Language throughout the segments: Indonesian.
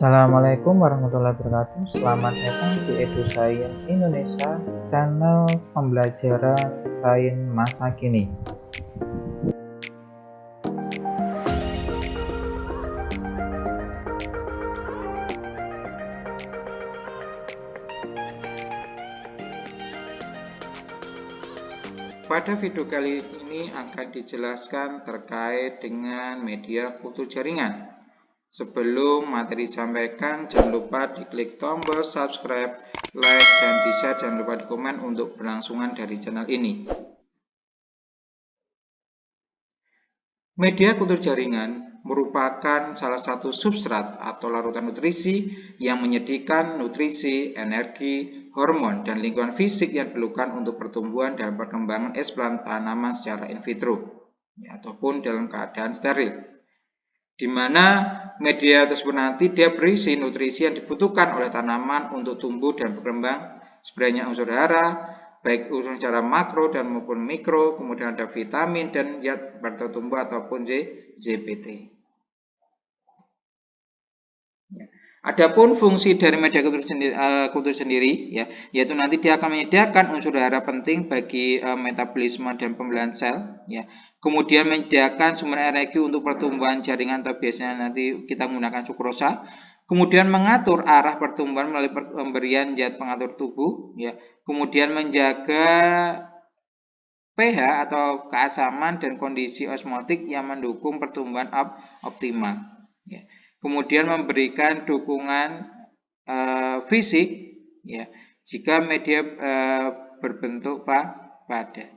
Assalamualaikum warahmatullahi wabarakatuh. Selamat datang di EduScience Indonesia, channel pembelajaran sains masa kini. Pada video kali ini akan dijelaskan terkait dengan media kultur jaringan. Sebelum materi disampaikan, jangan lupa diklik tombol subscribe, like, dan di-share. Jangan lupa di komen untuk berlangsungan dari channel ini. Media kultur jaringan merupakan salah satu substrat atau larutan nutrisi yang menyediakan nutrisi, energi, hormon, dan lingkungan fisik yang diperlukan untuk pertumbuhan dan perkembangan eksplan tanaman secara in vitro ataupun dalam keadaan steril. Di mana media tersebut nanti dia berisi nutrisi yang dibutuhkan oleh tanaman untuk tumbuh dan berkembang, sebenarnya unsur hara, baik unsur secara makro dan maupun mikro, kemudian ada vitamin dan zat bertumbuh ataupun ZPT. Adapun fungsi dari media kultur sendiri, yaitu nanti dia akan menyediakan unsur hara penting bagi metabolisme dan pembelahan sel, kemudian menyediakan sumber energi untuk pertumbuhan jaringan atau biasanya nanti kita menggunakan sukrosa, kemudian mengatur arah pertumbuhan melalui pemberian zat pengatur tubuh, kemudian menjaga pH atau keasaman dan kondisi osmotik yang mendukung pertumbuhan optimal. Kemudian memberikan dukungan fisik, jika media berbentuk padat.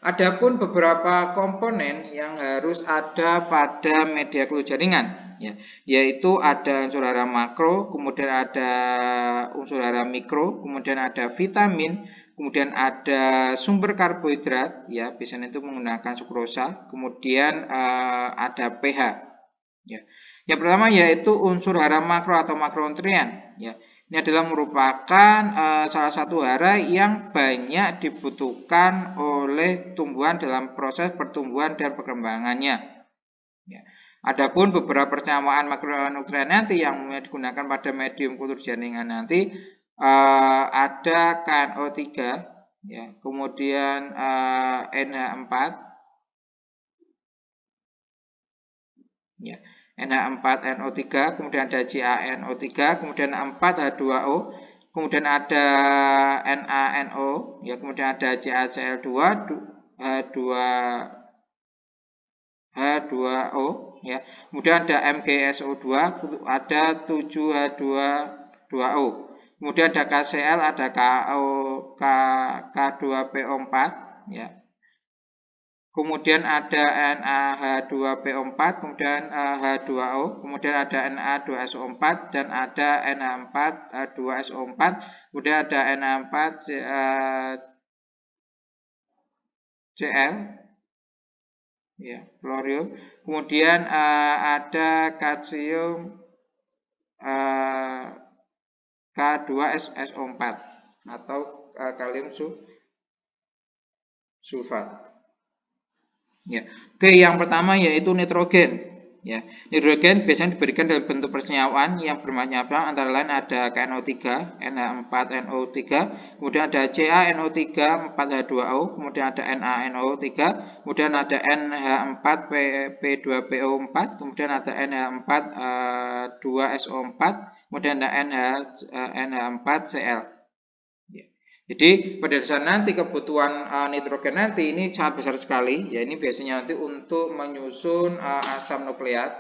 Adapun beberapa komponen yang harus ada pada media kultur jaringan, yaitu ada unsur hara makro, kemudian ada unsur hara mikro, kemudian ada vitamin, kemudian ada sumber karbohidrat, biasanya itu menggunakan sukrosa, kemudian ada pH. Yang pertama yaitu unsur hara makro atau makronutrien. Ini adalah merupakan salah satu hara yang banyak dibutuhkan oleh tumbuhan dalam proses pertumbuhan dan perkembangannya. Adapun beberapa persamaan makronutrien nanti yang digunakan pada medium kultur jaringan nanti ada KNO3, kemudian NH4, NH4NO3, kemudian ada CaNO3, kemudian 4H2O, kemudian ada NaNO, kemudian ada CaCl2, H2O, kemudian ada MgSO2, ada 7H2O, kemudian ada KCl, ada K2PO4, kemudian ada NaH2PO4, kemudian H2O, kemudian ada Na2SO4 dan ada NH4H2SO4, kemudian ada NH4Cl, kloril, kemudian ada kalsium K2SO4 atau kalium sulfat. Oke, yang pertama yaitu nitrogen. Nitrogen biasanya diberikan dalam bentuk persenyawaan yang bermacam-macam, antara lain ada KNO3, NH4NO3, kemudian ada CaNO3, 4H2O, kemudian ada NaNO3, kemudian ada NH4P2PO4, kemudian ada NH4 2SO4, kemudian ada NH4Cl. Jadi pada dasar nanti kebutuhan nitrogen nanti ini sangat besar sekali, ini biasanya nanti untuk menyusun asam nukleat,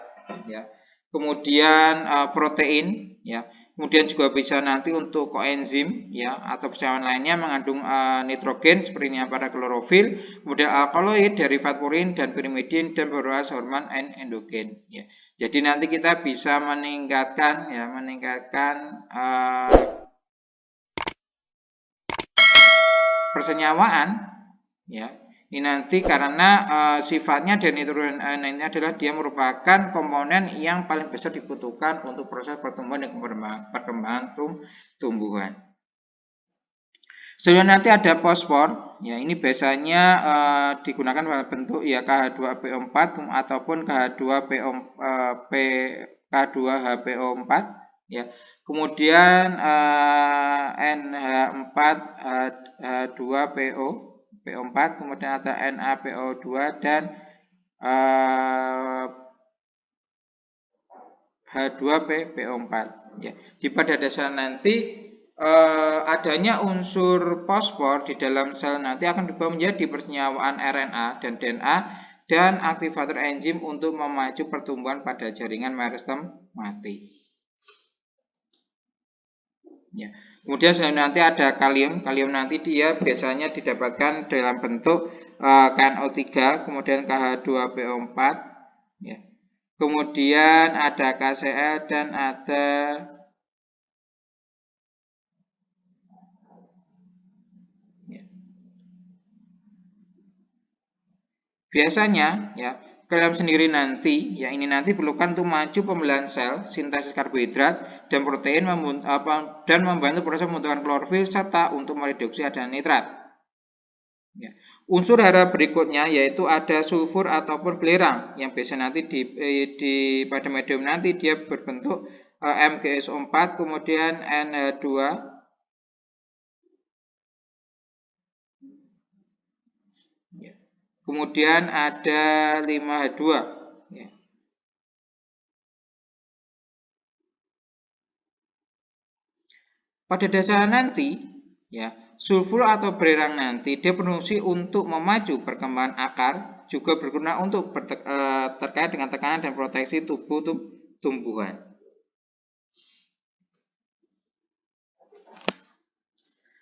kemudian protein, kemudian juga bisa nanti untuk koenzim, atau persamaan lainnya mengandung nitrogen seperti ini pada klorofil, kemudian alkaloid, derivat purin dan pirimidin dan beberapa hormon endogen. Jadi nanti kita bisa meningkatkan persenyawaan, ini nanti karena sifatnya dari nitrogen ini adalah dia merupakan komponen yang paling besar dibutuhkan untuk proses pertumbuhan dan perkembangan tumbuhan. Selanjutnya nanti ada fosfor, ya ini biasanya digunakan pada bentuk ya KH2PO4 ataupun K2HPO4 ya. Kemudian NH4H2PO PO4, kemudian ada NaPO2 dan H2PO4 ya. Di pada dasar nanti adanya unsur fosfor di dalam sel nanti akan diubah menjadi persenyawaan RNA dan DNA dan aktivator enzim untuk memacu pertumbuhan pada jaringan meristem mati. Ya. Kemudian nanti ada kalium. Kalium nanti dia biasanya didapatkan dalam bentuk KNO3, kemudian KH2PO4, ya. Kemudian ada KCl dan ada biasanya ya kalium sendiri nanti ya ini nanti diperlukan untuk maju pembelahan sel, sintesis karbohidrat dan protein dan membantu proses pembentukan klorofil serta untuk mereduksi adanya nitrat. Ya. Unsur hara berikutnya yaitu ada sulfur ataupun belerang yang biasa nanti pada medium nanti dia berbentuk MgSO4 kemudian NH2 kemudian ada 5H2 ya. Pada dasarnya nanti ya sulfur atau belerang nanti dia berfungsi untuk memacu perkembangan akar, juga berguna untuk terkait dengan tekanan dan proteksi tubuh tumbuhan.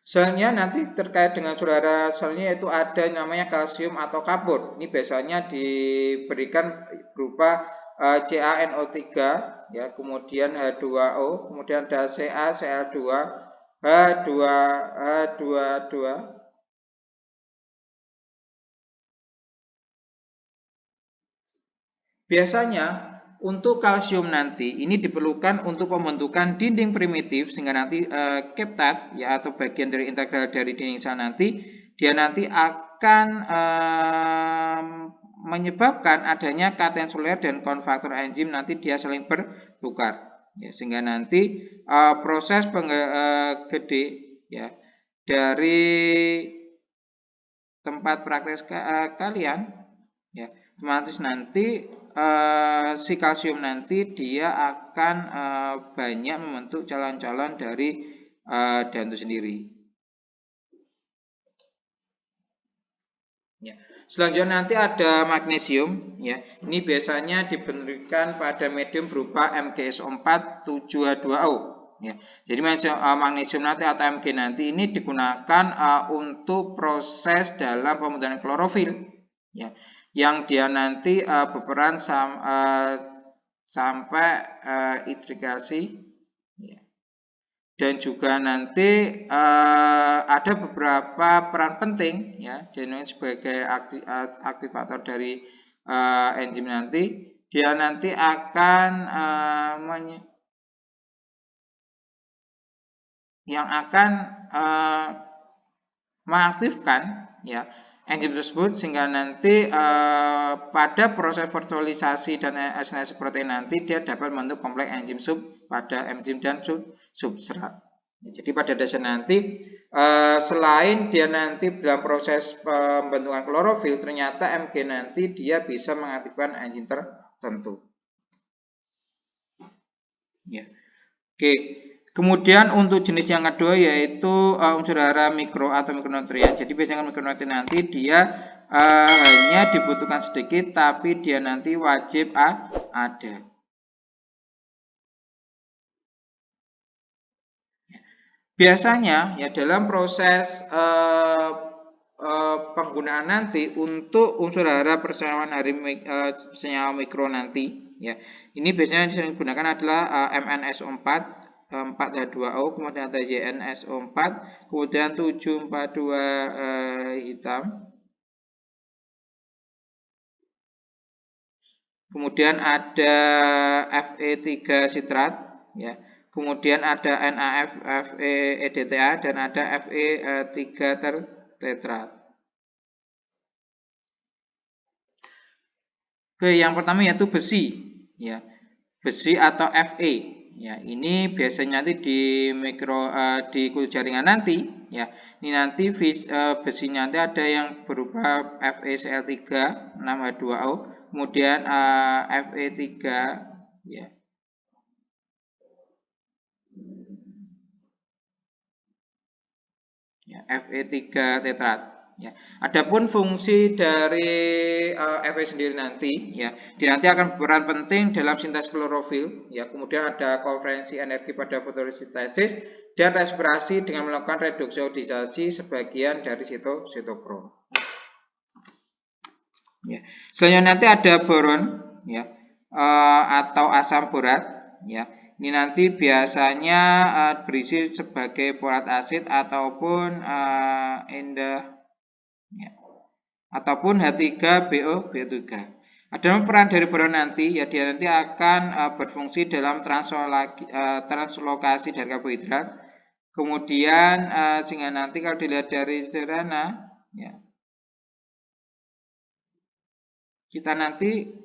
Selnya nanti terkait dengan saudara selnya yaitu ada namanya kalsium atau kapur. Ini biasanya diberikan berupa CaNO3 ya, kemudian H2O, kemudian ada CaCl2, H2H22. Biasanya untuk kalsium nanti ini diperlukan untuk pembentukan dinding primitif sehingga nanti keptat ya atau bagian dari integral dari dinding sel nanti dia nanti akan menyebabkan adanya katen seluler dan konfaktor enzim nanti dia saling bertukar ya sehingga nanti proses gede ya dari tempat praktek kalian ya otomatis nanti si kalsium nanti dia akan banyak membentuk calon-calon dari dantu sendiri. Ya. Selanjutnya nanti ada magnesium. Ya. Ini biasanya diberikan pada medium berupa MgSO4 7H2O. Ya. Jadi magnesium nanti atau Mg nanti ini digunakan untuk proses dalam pembentukan klorofil. Ya. Yang dia nanti berperan sampai irigasi ya. Dan juga nanti ada beberapa peran penting ya dan sebagai aktivator dari enzim nanti dia nanti akan yang akan mengaktifkan ya enzim tersebut sehingga nanti pada proses fosforisasi dan assimilasi protein nanti dia dapat membentuk kompleks enzim sub pada enzim dan substrat. Jadi pada dasar nanti selain dia nanti dalam proses pembentukan klorofil ternyata Mg nanti dia bisa mengaktifkan enzim tertentu. Ya. Oke. Kemudian untuk jenis yang kedua yaitu unsur hara mikro atau mikronutrien. Jadi biasanya mikronutrien nanti dia hanya dibutuhkan sedikit tapi dia nanti wajib ada. Biasanya ya dalam proses penggunaan nanti untuk unsur hara persenyawaan senyawa mikro nanti ya. Ini biasanya yang digunakan adalah MnSO4 4H2O, kemudian ada JnSO4, kemudian 742 hitam. Kemudian ada Fe3 sitrat ya. kemudian ada NAF, Fe, EDTA, dan ada Fe3 tetrat. Oke, yang pertama yaitu besi, ya, besi atau Fe. Ya, ini biasanya nanti di di kulit jaringan nanti, ya. Ini nanti besinya nanti ada yang berupa FeCl3 6H2O, kemudian Fe3, ya. Ya, Fe3 tetrat. Ya. Adapun fungsi dari Fe sendiri nanti, ya, nanti akan berperan penting dalam sintesis klorofil. Ya, kemudian ada konferensi energi pada fotosintesis dan respirasi dengan melakukan reduksi oksidasi sebagian dari sitokrom. Ya. Selanjutnya nanti ada boron, ya, atau asam borat, ya. Ini nanti biasanya berisi sebagai borat asid ataupun ya, ataupun H3BO3. Ada peran dari boron nanti, ya, dia nanti akan berfungsi dalam translokasi dari karbohidrat. Kemudian sehingga nanti kalau dilihat dari sederhana, ya, kita nanti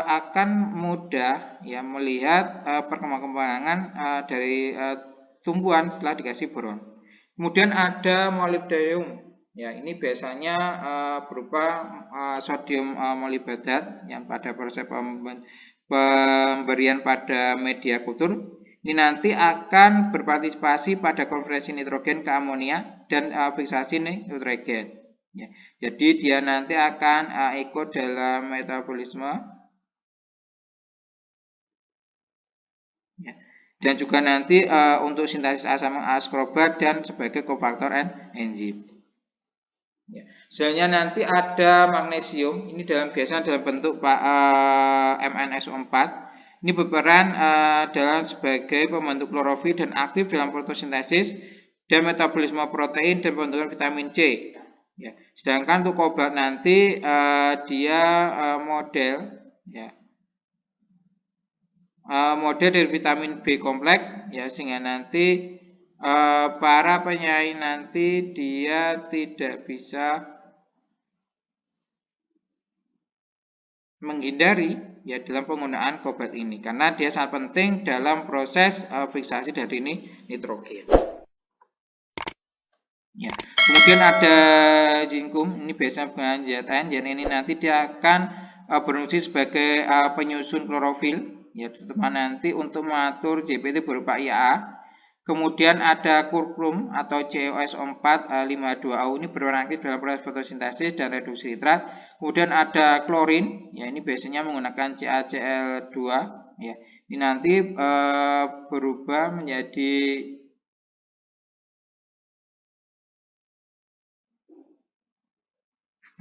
akan mudah, ya, melihat perkembangan dari tumbuhan setelah dikasih boron. Kemudian ada molybdenum. Ya, ini biasanya berupa sodium molibdat yang pada proses pemberian pada media kultur. Ini nanti akan berpartisipasi pada konversi nitrogen ke amonia dan fiksasi nitrogen. Ya, jadi dia nanti akan ikut dalam metabolisme, ya, dan juga nanti untuk sintesis asam askorbat dan sebagai kofaktor enzim. Ya. Selanjutnya nanti ada magnesium, ini biasanya dalam bentuk MnSO4. Ini berperan dalam sebagai pembentuk klorofil dan aktif dalam fotosintesis dan metabolisme protein dan pembentukan vitamin C. Ya. Sedangkan untuk kobalt nanti dia model, ya, model dari vitamin B kompleks, ya, sehingga nanti para penyaring nanti dia tidak bisa menghindari, ya, dalam penggunaan kobalt ini karena dia sangat penting dalam proses fiksasi dari nitrogen. Ya. Kemudian ada zinkum, ini biasa dengan ZN, dan ini nanti dia akan berfungsi sebagai penyusun klorofil, ya, terutama nanti untuk mengatur JPT berupa IAA. Kemudian ada kurkum atau COSO4 5,2AU, ini berperan aktif dalam proses fotosintesis dan reduksi nitrat. Kemudian ada klorin, ya, ini biasanya menggunakan CaCl2, ya. Ini nanti berubah menjadi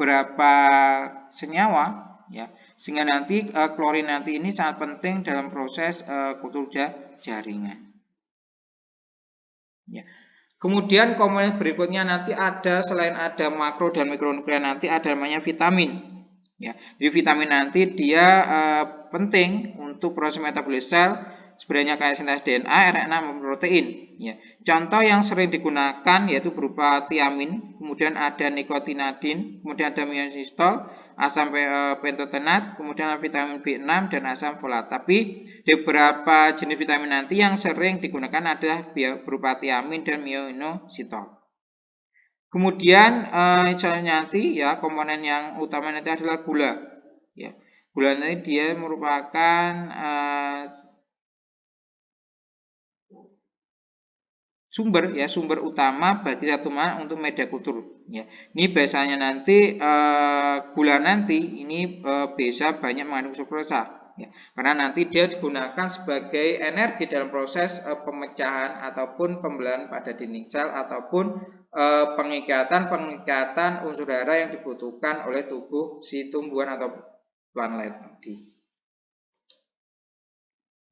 beberapa senyawa, ya, sehingga nanti klorin nanti ini sangat penting dalam proses kultur jaringan. Ya. Kemudian komponen berikutnya nanti ada, selain ada makro dan mikronuklear nanti ada namanya vitamin. Ya, jadi vitamin nanti dia penting untuk proses metabolisme sel, sebenarnya kayak sintesis DNA, RNA maupun protein. Ya. Contoh yang sering digunakan yaitu berupa tiamin, kemudian ada nikotinadin, kemudian ada myosinistol, asam pentotenat, kemudian ada vitamin B6 dan asam folat. Tapi di beberapa jenis vitamin nanti yang sering digunakan adalah berupa tiamin dan myoinositol. Kemudian nanti, ya, komponen yang utama nanti adalah gula. Ya. Gula nanti dia merupakan sumber utama bagi zat tumbuhan untuk media kultur. Ya. Ini biasanya nanti gula nanti ini bisa banyak mengandung sukrosa. Ya. Karena nanti dia digunakan sebagai energi dalam proses pemecahan ataupun pembelahan pada dinding sel ataupun pengikatan unsur hara yang dibutuhkan oleh tubuh si tumbuhan atau planet tadi.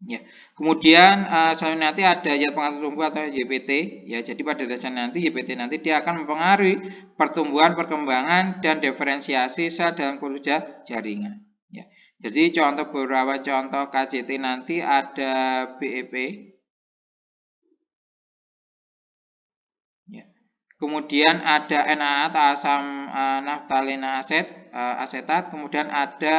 Ya. Kemudian selanjutnya nanti ada zat pengatur tumbuh atau YPT, ya. Jadi pada dasarnya nanti YPT nanti dia akan mempengaruhi pertumbuhan, perkembangan dan diferensiasi sel dalam kultur jaringan. Ya. Jadi beberapa contoh KCT nanti ada BEP, kemudian ada NaA atau asam naftalin asetat, kemudian ada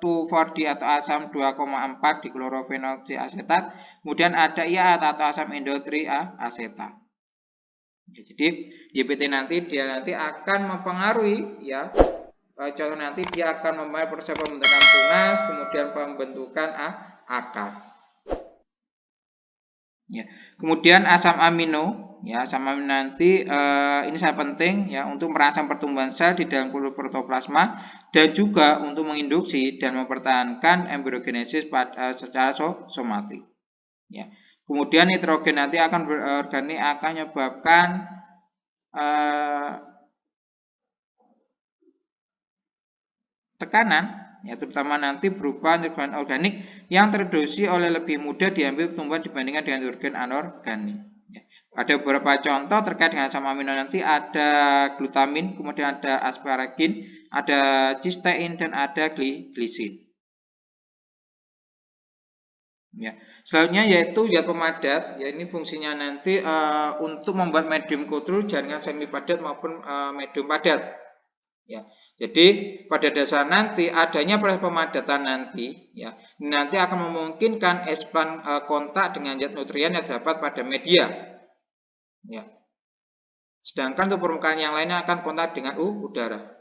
2,4-D atau asam 2,4 di klorofenol C asetat, kemudian ada IA atau asam asetat. Ya, jadi YPT nanti akan mempengaruhi ya. Contoh nanti dia akan mempengaruhi proses pembentukan tunas, kemudian pembentukan akar. Ya. Kemudian asam amino, ya asam amino nanti ini sangat penting ya untuk merangsang pertumbuhan sel di dalam kultur protoplasma dan juga untuk menginduksi dan mempertahankan embryogenesis secara somatik. Ya. Kemudian nitrogen nanti akan berorganik akan menyebabkan tekanan ya terutama nanti berupa nitrogen organik yang terreduksi oleh lebih mudah diambil pertumbuhan dibandingkan dengan nitrogen anorganik. Ya. Ada beberapa contoh terkait dengan asam amino nanti ada glutamin, kemudian ada asparagin, ada cystein dan ada glisin. Ya. Selanjutnya yaitu zat pemadat, ya ini fungsinya nanti untuk membuat medium kultur jaringan semi padat maupun medium padat. Ya. Jadi pada dasar nanti adanya proses pemadatan nanti ya nanti akan memungkinkan expand kontak dengan zat nutrien yang terdapat pada media. Ya. Sedangkan untuk permukaan yang lainnya akan kontak dengan udara.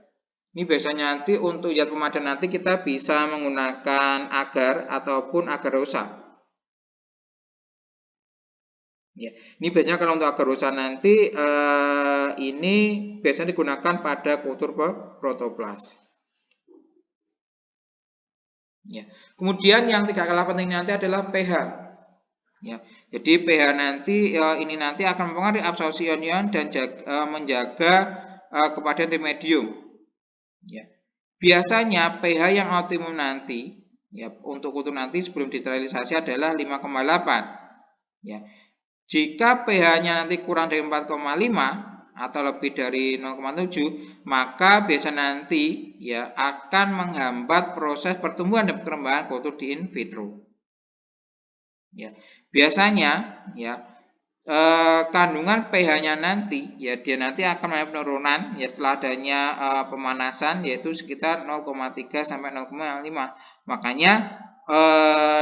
Ini biasanya nanti untuk zat pemadat nanti kita bisa menggunakan agar ataupun agarosa. Ya, ini biasanya kalau untuk agarosa nanti ini biasanya digunakan pada kultur protoplas. Ya. Kemudian yang tidak kalah penting nanti adalah pH. Ya. Jadi pH nanti ini nanti akan mempengaruhi absorpsi ion dan menjaga kepadatan di medium. Ya. Biasanya pH yang optimum nanti ya untuk kultur nanti sebelum disterilisasi adalah 5,8. Ya. Jika pH-nya nanti kurang dari 4,5 atau lebih dari 0,7, maka biasa nanti ya akan menghambat proses pertumbuhan dan perkembangan kultur di in vitro. Ya, biasanya ya kandungan pH-nya nanti ya dia nanti akan mengalami penurunan ya setelah adanya pemanasan yaitu sekitar 0,3 sampai 0,5. Makanya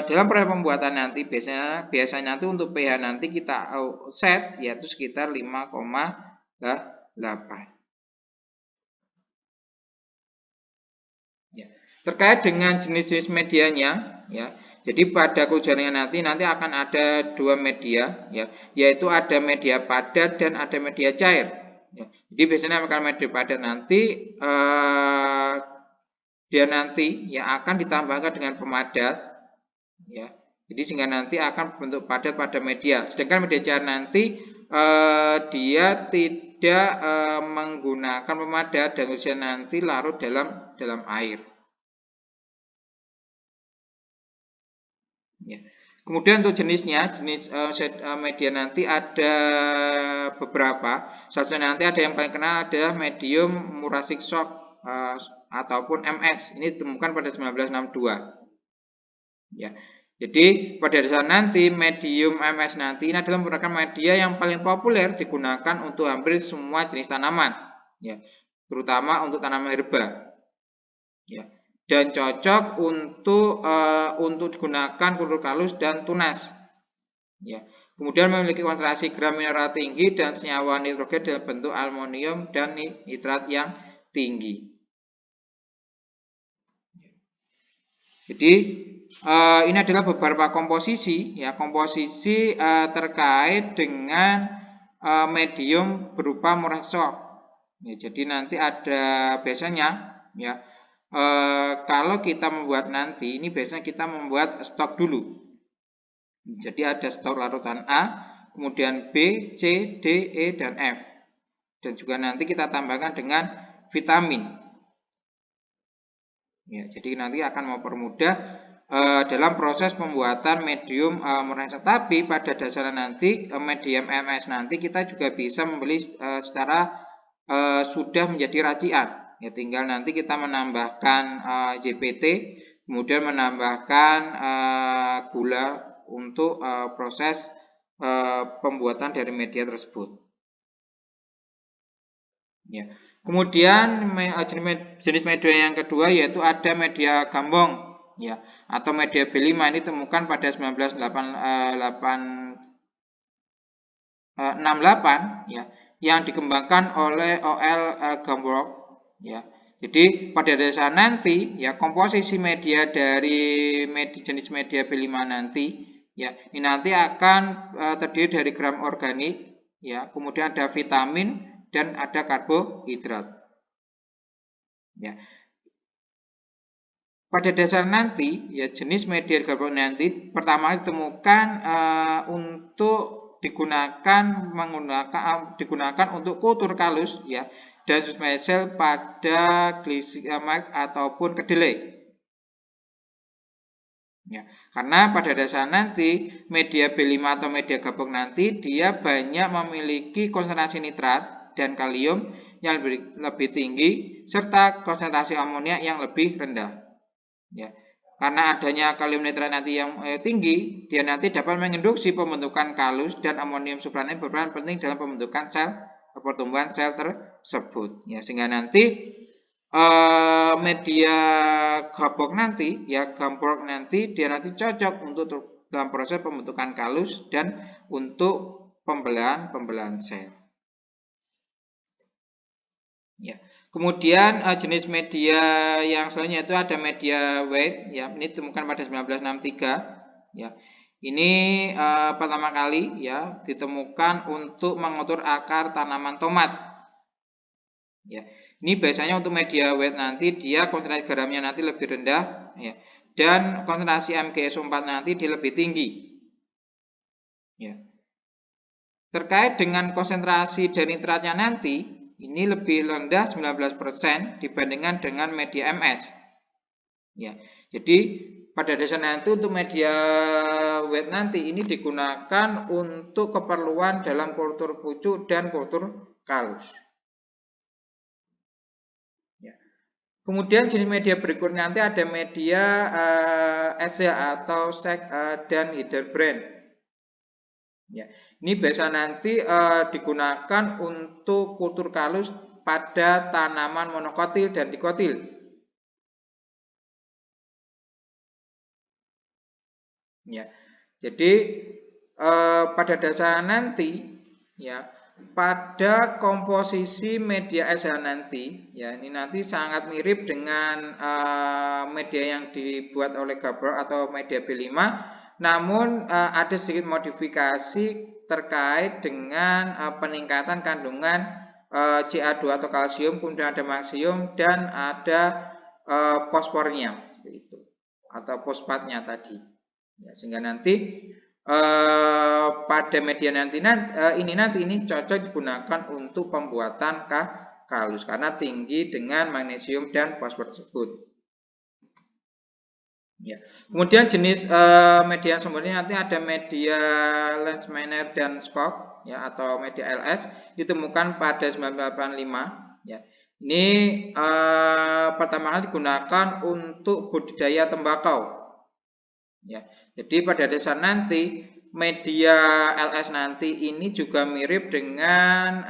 dalam proses pembuatan nanti biasanya nanti untuk pH nanti kita set yaitu sekitar 5,8. Ya. Terkait dengan jenis-jenis medianya ya. Jadi pada jaringan nanti akan ada dua media ya, yaitu ada media padat dan ada media cair. Ya. Jadi biasanya akan media padat nanti dia nanti ya akan ditambahkan dengan pemadat ya. Jadi sehingga nanti akan bentuk padat pada media. Sedangkan media cair nanti dia tidak menggunakan pemadat dan usia nanti larut dalam air. Ya. Kemudian untuk jenisnya, jenis media nanti ada beberapa. Satunya nanti ada yang paling kenal adalah medium Murasic shock ataupun MS. Ini ditemukan pada 1962. Ya. Jadi pada dasar nanti medium MS nanti ini adalah merupakan media yang paling populer digunakan untuk hampir semua jenis tanaman, ya, terutama untuk tanaman herba, ya, dan cocok untuk digunakan kultur kalus dan tunas, ya. Kemudian memiliki konsentrasi gram mineral tinggi dan senyawa nitrogen dalam bentuk aluminium dan nitrat yang tinggi. Jadi ini adalah beberapa komposisi ya komposisi terkait dengan medium berupa Murasic shock. Ya, jadi nanti ada biasanya ya kalau kita membuat nanti ini biasanya kita membuat stok dulu. Jadi ada stok larutan A, kemudian B, C, D, E dan F. Dan juga nanti kita tambahkan dengan vitamin. Ya, jadi nanti akan mempermudah dalam proses pembuatan medium Murasic. Tapi pada dasarnya nanti medium MS nanti kita juga bisa membeli secara sudah menjadi racian. Ya, tinggal nanti kita menambahkan JPT, kemudian menambahkan gula untuk proses pembuatan dari media tersebut. Ya. Kemudian jenis media yang kedua yaitu ada media gambong, ya, atau media B5. Ini ditemukan pada 1968, ya, yang dikembangkan oleh O.L. Gambroch, ya. Jadi pada dasar nanti, ya, komposisi media dari jenis media B5 nanti, ya, ini nanti akan terdiri dari gram organik, ya, kemudian ada vitamin dan ada karbohidrat. Ya. Pada dasar nanti, ya, jenis media gabung nanti pertama ditemukan untuk digunakan untuk kultur kalus, ya, dan spesial pada glisemate ataupun kedelai. Ya, karena pada dasar nanti media B5 atau media gabung nanti dia banyak memiliki konsentrasi nitrat dan kalium yang lebih tinggi serta konsentrasi amonia yang lebih rendah. Ya, karena adanya kalium nitrat nanti yang tinggi, dia nanti dapat menginduksi pembentukan kalus dan amonium supranet berperan penting dalam pembentukan pertumbuhan sel tersebut. Ya, sehingga nanti media gabok nanti, ya, gambrok nanti dia nanti cocok untuk dalam proses pembentukan kalus dan untuk pembelahan sel. Ya. Kemudian jenis media yang selanjutnya itu ada media White, ya, ini ditemukan pada 1963, ya. Ini pertama kali, ya, ditemukan untuk mengatur akar tanaman tomat. Ya. Ini biasanya untuk media White nanti dia konsentrasi garamnya nanti lebih rendah, ya, dan konsentrasi MgSO4 nanti dia lebih tinggi. Ya. Terkait dengan konsentrasi dan nitratnya nanti ini lebih rendah 19% dibandingkan dengan media MS. Ya, jadi pada dasar nanti untuk media wet nanti ini digunakan untuk keperluan dalam kultur pucuk dan kultur kalus. Ya. Kemudian jenis media berikutnya nanti ada media SCA atau sek dan Hildebrand. Ya, ini biasa nanti digunakan untuk kultur kalus pada tanaman monokotil dan dikotil. Ya, jadi pada dasar nanti, ya, pada komposisi media SH nanti, ya, ini nanti sangat mirip dengan media yang dibuat oleh Gabor atau media B5, namun ada sedikit modifikasi terkait dengan peningkatan kandungan Ca2 atau kalsium, kemudian ada magnesium dan ada fosfornya, itu atau fosfatnya tadi. Ya, sehingga nanti pada media ini cocok digunakan untuk pembuatan kalus karena tinggi dengan magnesium dan fosfor tersebut. Ya. Kemudian jenis media selanjutnya nanti ada media Lenzmann dan Skog, ya, atau media LS ditemukan pada 1985. Ya. Ini pertama kali digunakan untuk budidaya tembakau. Ya. Jadi pada dasar nanti media LS nanti ini juga mirip dengan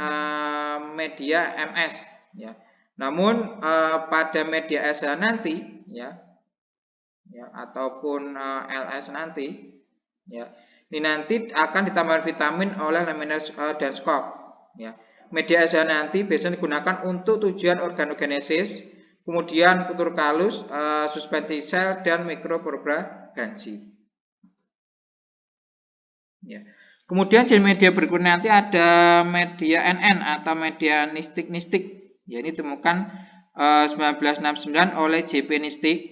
media MS, ya. Namun pada media SH nanti, ya, ataupun LS nanti, ya, ini nanti akan ditambahkan vitamin oleh Laminar dan Skog, ya. Media SH nanti biasanya digunakan untuk tujuan organogenesis, kemudian kultur kalus, suspensi sel dan mikropropagasi. Ya. Kemudian jenis media berikutnya nanti ada media NN atau media nistik-nistik. Ya, ini ditemukan 1969 oleh JP Nistik.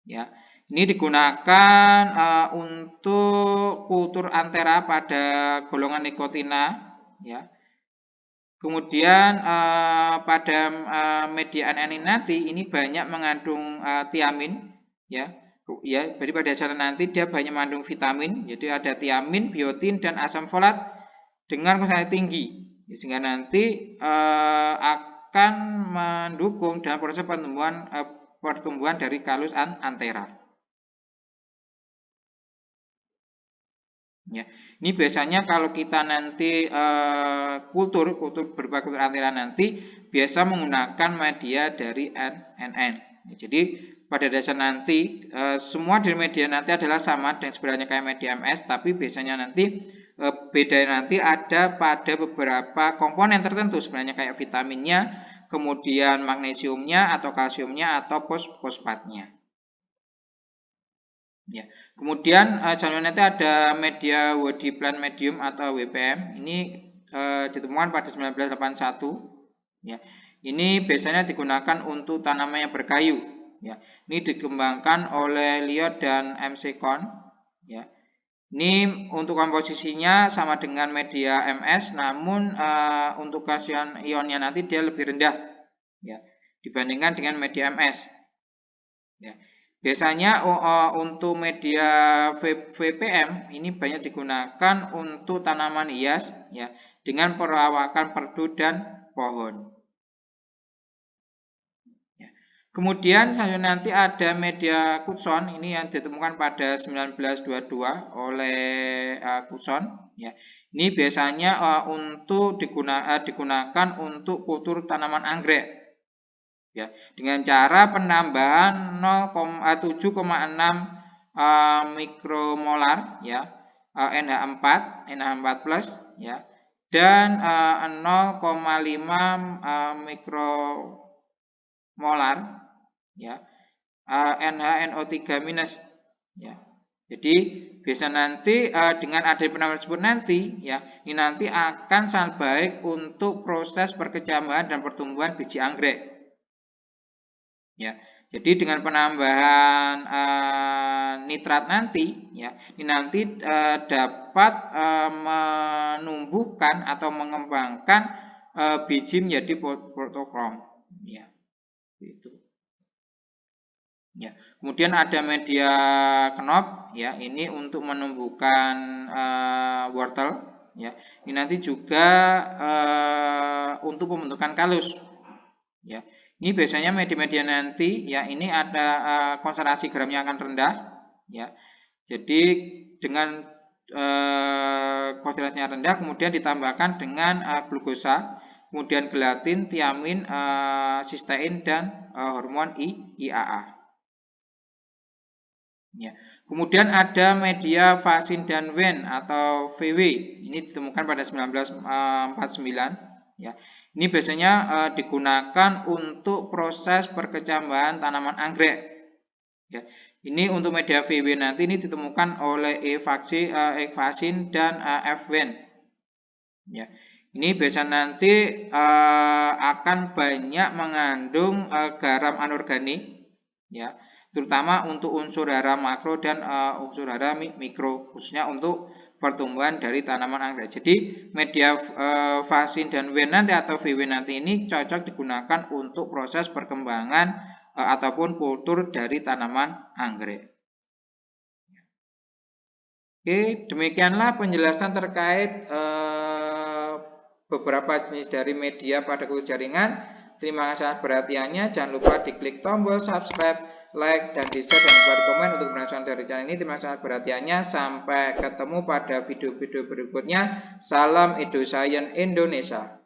Ya, ini digunakan untuk kultur antera pada golongan nikotina. Ya. Kemudian pada media NN ini nanti ini banyak mengandung tiamin. Ya. Ya, jadi pada dasarnya nanti dia banyak mengandung vitamin, jadi ada tiamin, biotin, dan asam folat dengan konsentrasi tinggi, sehingga nanti akan mendukung dalam proses pertumbuhan dari kalus antera. Ya, ini biasanya kalau kita nanti kultur berupa kultur antera nanti biasa menggunakan media dari NNN. Ya, jadi pada dasar nanti semua dari media nanti adalah sama dan sebenarnya kayak media MS, tapi biasanya nanti beda nanti ada pada beberapa komponen tertentu sebenarnya kayak vitaminnya, kemudian magnesiumnya atau kalsiumnya atau fosfatnya. Ya. Kemudian selanjutnya nanti ada media woody plant medium atau WPM. Ini ditemukan pada 1981. Ya. Ini biasanya digunakan untuk tanaman yang berkayu. Ya. Ini dikembangkan oleh Liot dan MC Kohn. Ya. Ini untuk komposisinya sama dengan media MS, namun untuk kasihan ionnya nanti dia lebih rendah, ya, dibandingkan dengan media MS. Ya. Biasanya untuk media VPM ini banyak digunakan untuk tanaman hias, ya, dengan perawakan perdu dan pohon. Ya. Kemudian nanti ada media Coulson, ini yang ditemukan pada 1922 oleh Coulson. Ya. Ini biasanya untuk digunakan untuk kultur tanaman anggrek. Ya, dengan cara penambahan 7,6 mikromolar, ya, NH4 plus, ya, dan 0,5 mikromolar, ya, NaNO3 minus, ya. Jadi biasa nanti dengan adanya penambahan tersebut nanti, ya, ini nanti akan sangat baik untuk proses perkecambahan dan pertumbuhan biji anggrek. Ya, jadi dengan penambahan nitrat nanti, ya, ini nanti dapat menumbuhkan atau mengembangkan biji menjadi protokrom, ya, itu. Ya, kemudian ada media knop, ya, ini untuk menumbuhkan wortel, ya. Ini nanti juga untuk pembentukan kalus, ya. Ini biasanya media-media nanti, ya, ini ada konsentrasi gramnya akan rendah, ya. Jadi dengan konsentrasinya rendah, kemudian ditambahkan dengan glukosa, kemudian gelatin, tiamin, sistein, dan hormon IAA. Ya. Kemudian ada media Vaccin dan Wen atau VW. Ini ditemukan pada 1949. Ya. Ini biasanya digunakan untuk proses perkecambahan tanaman anggrek. Ya. Ini untuk media VW nanti ini ditemukan oleh Vaccin dan F-Wen. Ya. Ini biasa nanti akan banyak mengandung garam anorganik, ya, terutama untuk unsur hara makro dan unsur hara mikro, khususnya untuk pertumbuhan dari tanaman anggrek. Jadi media Vaccin dan Wen nanti atau VW nanti ini cocok digunakan untuk proses perkembangan ataupun kultur dari tanaman anggrek. Oke, demikianlah penjelasan terkait beberapa jenis dari media pada kultur jaringan. Terima kasih atas perhatiannya. Jangan lupa diklik tombol subscribe, like, dan di-share, dan lupa di komen untuk berlangsungan dari channel ini. Terima kasih atas perhatiannya. Sampai ketemu pada video-video berikutnya. Salam EduScience Indonesia.